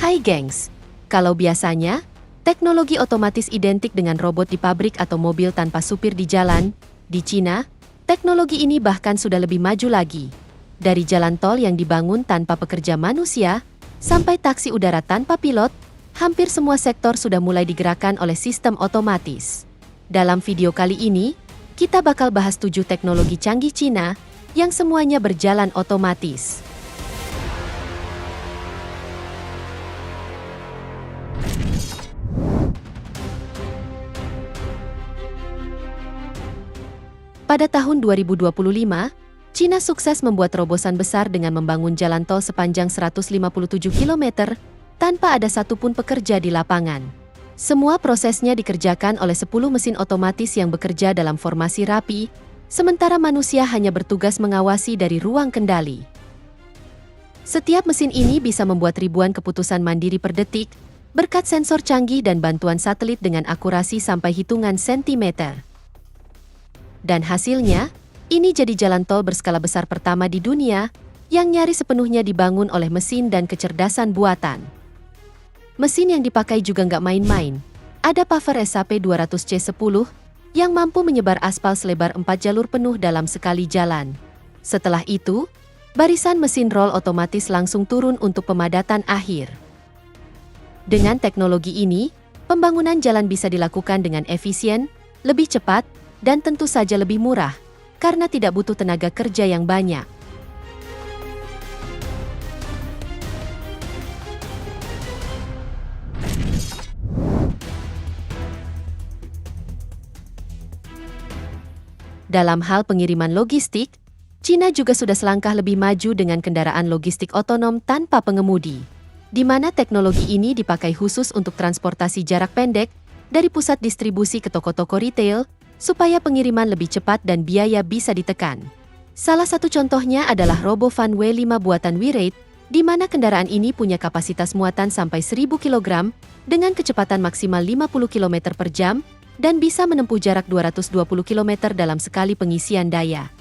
Hai gengs, kalau biasanya, teknologi otomatis identik dengan robot di pabrik atau mobil tanpa supir di jalan, di Cina, teknologi ini bahkan sudah lebih maju lagi. Dari jalan tol yang dibangun tanpa pekerja manusia, sampai taksi udara tanpa pilot, hampir semua sektor sudah mulai digerakkan oleh sistem otomatis. Dalam video kali ini, kita bakal bahas 7 teknologi canggih Cina yang semuanya berjalan otomatis. Pada tahun 2025, Cina sukses membuat terobosan besar dengan membangun jalan tol sepanjang 157 km tanpa ada satupun pekerja di lapangan. Semua prosesnya dikerjakan oleh 10 mesin otomatis yang bekerja dalam formasi rapi, sementara manusia hanya bertugas mengawasi dari ruang kendali. Setiap mesin ini bisa membuat ribuan keputusan mandiri per detik, berkat sensor canggih dan bantuan satelit dengan akurasi sampai hitungan sentimeter. Dan hasilnya, ini jadi jalan tol berskala besar pertama di dunia yang nyaris sepenuhnya dibangun oleh mesin dan kecerdasan buatan. Mesin yang dipakai juga nggak main-main. Ada Puffer SAP 200C10 yang mampu menyebar aspal selebar 4 jalur penuh dalam sekali jalan. Setelah itu, barisan mesin roll otomatis langsung turun untuk pemadatan akhir. Dengan teknologi ini, pembangunan jalan bisa dilakukan dengan efisien, lebih cepat, dan tentu saja lebih murah, karena tidak butuh tenaga kerja yang banyak. Dalam hal pengiriman logistik, Cina juga sudah selangkah lebih maju dengan kendaraan logistik otonom tanpa pengemudi, di mana teknologi ini dipakai khusus untuk transportasi jarak pendek dari pusat distribusi ke toko-toko retail, supaya pengiriman lebih cepat dan biaya bisa ditekan. Salah satu contohnya adalah RoboVan W5 buatan WeRate, di mana kendaraan ini punya kapasitas muatan sampai 1000 kg dengan kecepatan maksimal 50 km per jam dan bisa menempuh jarak 220 km dalam sekali pengisian daya.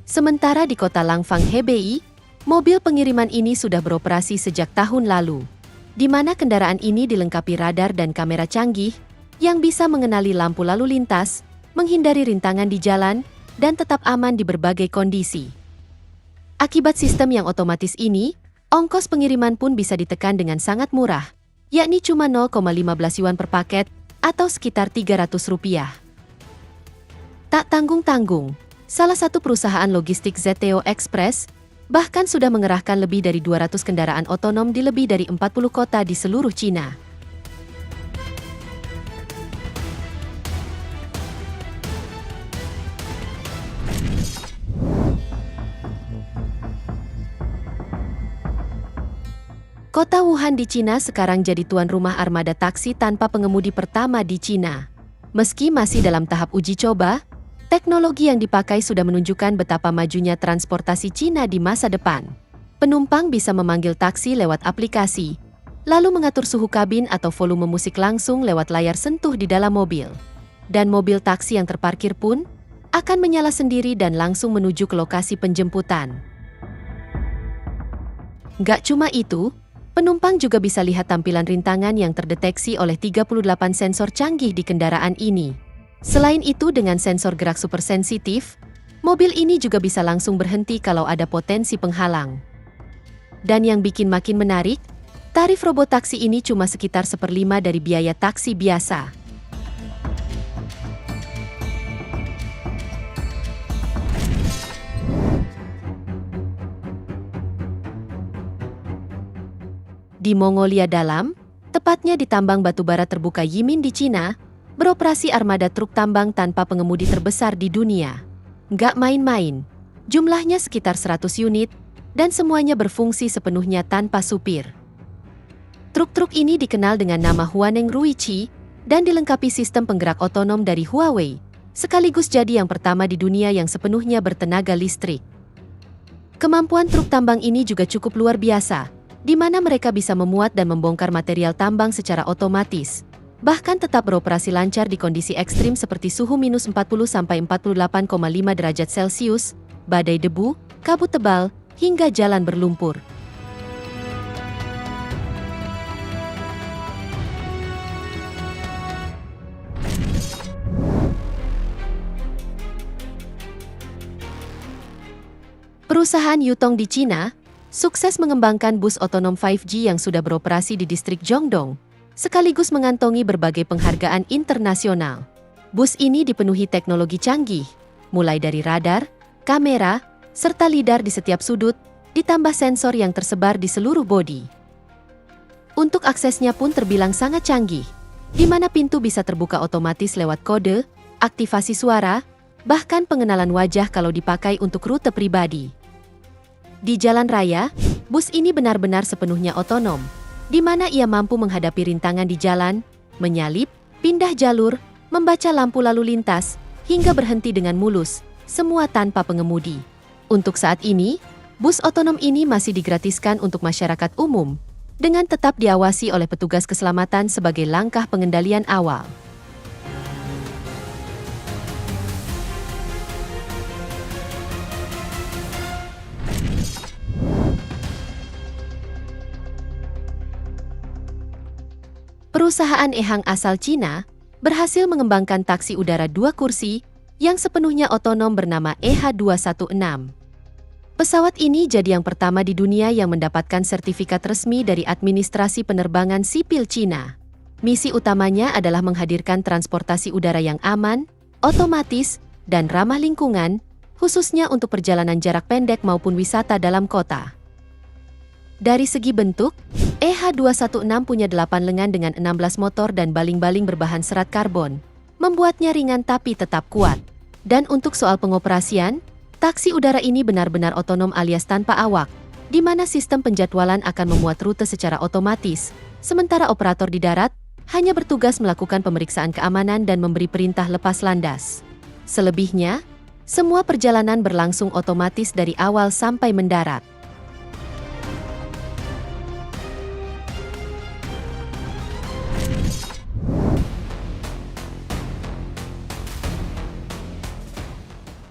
Sementara di kota Langfang, Hebei, mobil pengiriman ini sudah beroperasi sejak tahun lalu, di mana kendaraan ini dilengkapi radar dan kamera canggih yang bisa mengenali lampu lalu lintas, menghindari rintangan di jalan, dan tetap aman di berbagai kondisi. Akibat sistem yang otomatis ini, ongkos pengiriman pun bisa ditekan dengan sangat murah, yakni cuma 0,15 yuan per paket atau sekitar Rp300. Tak tanggung-tanggung, salah satu perusahaan logistik ZTO Express bahkan sudah mengerahkan lebih dari 200 kendaraan otonom di lebih dari 40 kota di seluruh Cina. Kota Wuhan di Cina sekarang jadi tuan rumah armada taksi tanpa pengemudi pertama di Cina. Meski masih dalam tahap uji coba, teknologi yang dipakai sudah menunjukkan betapa majunya transportasi Cina di masa depan. Penumpang bisa memanggil taksi lewat aplikasi, lalu mengatur suhu kabin atau volume musik langsung lewat layar sentuh di dalam mobil. Dan mobil taksi yang terparkir pun akan menyala sendiri dan langsung menuju ke lokasi penjemputan. Gak cuma itu, penumpang juga bisa lihat tampilan rintangan yang terdeteksi oleh 38 sensor canggih di kendaraan ini. Selain itu, dengan sensor gerak super sensitif, mobil ini juga bisa langsung berhenti kalau ada potensi penghalang. Dan yang bikin makin menarik, tarif robot taksi ini cuma sekitar 1/5 dari biaya taksi biasa. Di Mongolia Dalam, tepatnya di tambang batubara terbuka Yimin di Cina, beroperasi armada truk tambang tanpa pengemudi terbesar di dunia. Nggak main-main, jumlahnya sekitar 100 unit, dan semuanya berfungsi sepenuhnya tanpa supir. Truk-truk ini dikenal dengan nama Huaneng Ruichi, dan dilengkapi sistem penggerak otonom dari Huawei, sekaligus jadi yang pertama di dunia yang sepenuhnya bertenaga listrik. Kemampuan truk tambang ini juga cukup luar biasa, di mana mereka bisa memuat dan membongkar material tambang secara otomatis, bahkan tetap beroperasi lancar di kondisi ekstrim seperti suhu minus 40 sampai 48,5 derajat Celcius, badai debu, kabut tebal, hingga jalan berlumpur. Perusahaan Yutong di Cina sukses mengembangkan bus otonom 5G yang sudah beroperasi di distrik Jiangdong, sekaligus mengantongi berbagai penghargaan internasional. Bus ini dipenuhi teknologi canggih, mulai dari radar, kamera, serta lidar di setiap sudut, ditambah sensor yang tersebar di seluruh bodi. Untuk aksesnya pun terbilang sangat canggih, di mana pintu bisa terbuka otomatis lewat kode, aktivasi suara, bahkan pengenalan wajah kalau dipakai untuk rute pribadi. Di jalan raya, bus ini benar-benar sepenuhnya otonom, di mana ia mampu menghadapi rintangan di jalan, menyalip, pindah jalur, membaca lampu lalu lintas, hingga berhenti dengan mulus, semua tanpa pengemudi. Untuk saat ini, bus otonom ini masih digratiskan untuk masyarakat umum, dengan tetap diawasi oleh petugas keselamatan sebagai langkah pengendalian awal. Perusahaan Ehang asal Cina berhasil mengembangkan taksi udara 2 kursi yang sepenuhnya otonom bernama EH216. Pesawat ini jadi yang pertama di dunia yang mendapatkan sertifikat resmi dari Administrasi Penerbangan Sipil Cina. Misi utamanya adalah menghadirkan transportasi udara yang aman, otomatis, dan ramah lingkungan, khususnya untuk perjalanan jarak pendek maupun wisata dalam kota. Dari segi bentuk, EH216 punya 8 lengan dengan 16 motor dan baling-baling berbahan serat karbon, membuatnya ringan tapi tetap kuat. Dan untuk soal pengoperasian, taksi udara ini benar-benar otonom alias tanpa awak, di mana sistem penjadwalan akan memuat rute secara otomatis, sementara operator di darat hanya bertugas melakukan pemeriksaan keamanan dan memberi perintah lepas landas. Selebihnya, semua perjalanan berlangsung otomatis dari awal sampai mendarat.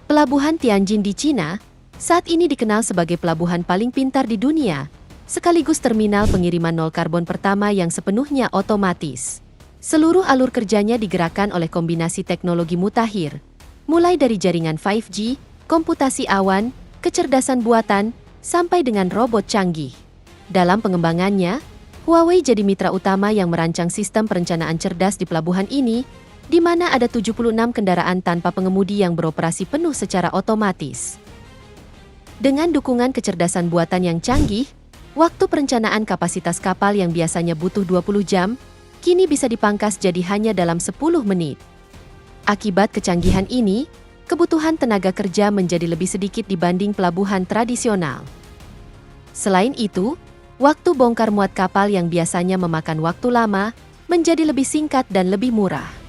Pelabuhan Tianjin di Cina saat ini dikenal sebagai pelabuhan paling pintar di dunia, sekaligus terminal pengiriman nol karbon pertama yang sepenuhnya otomatis. Seluruh alur kerjanya digerakkan oleh kombinasi teknologi mutakhir, mulai dari jaringan 5G, komputasi awan, kecerdasan buatan, sampai dengan robot canggih. Dalam pengembangannya, Huawei jadi mitra utama yang merancang sistem perencanaan cerdas di pelabuhan ini, di mana ada 76 kendaraan tanpa pengemudi yang beroperasi penuh secara otomatis. Dengan dukungan kecerdasan buatan yang canggih, waktu perencanaan kapasitas kapal yang biasanya butuh 20 jam, kini bisa dipangkas jadi hanya dalam 10 menit. Akibat kecanggihan ini, kebutuhan tenaga kerja menjadi lebih sedikit dibanding pelabuhan tradisional. Selain itu, waktu bongkar muat kapal yang biasanya memakan waktu lama, menjadi lebih singkat dan lebih murah.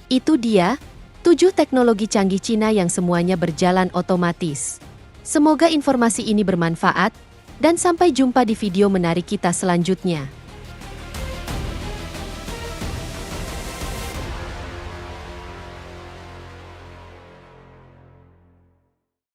Itu dia, 7 teknologi canggih Cina yang semuanya berjalan otomatis. Semoga informasi ini bermanfaat, dan sampai jumpa di video menarik kita selanjutnya.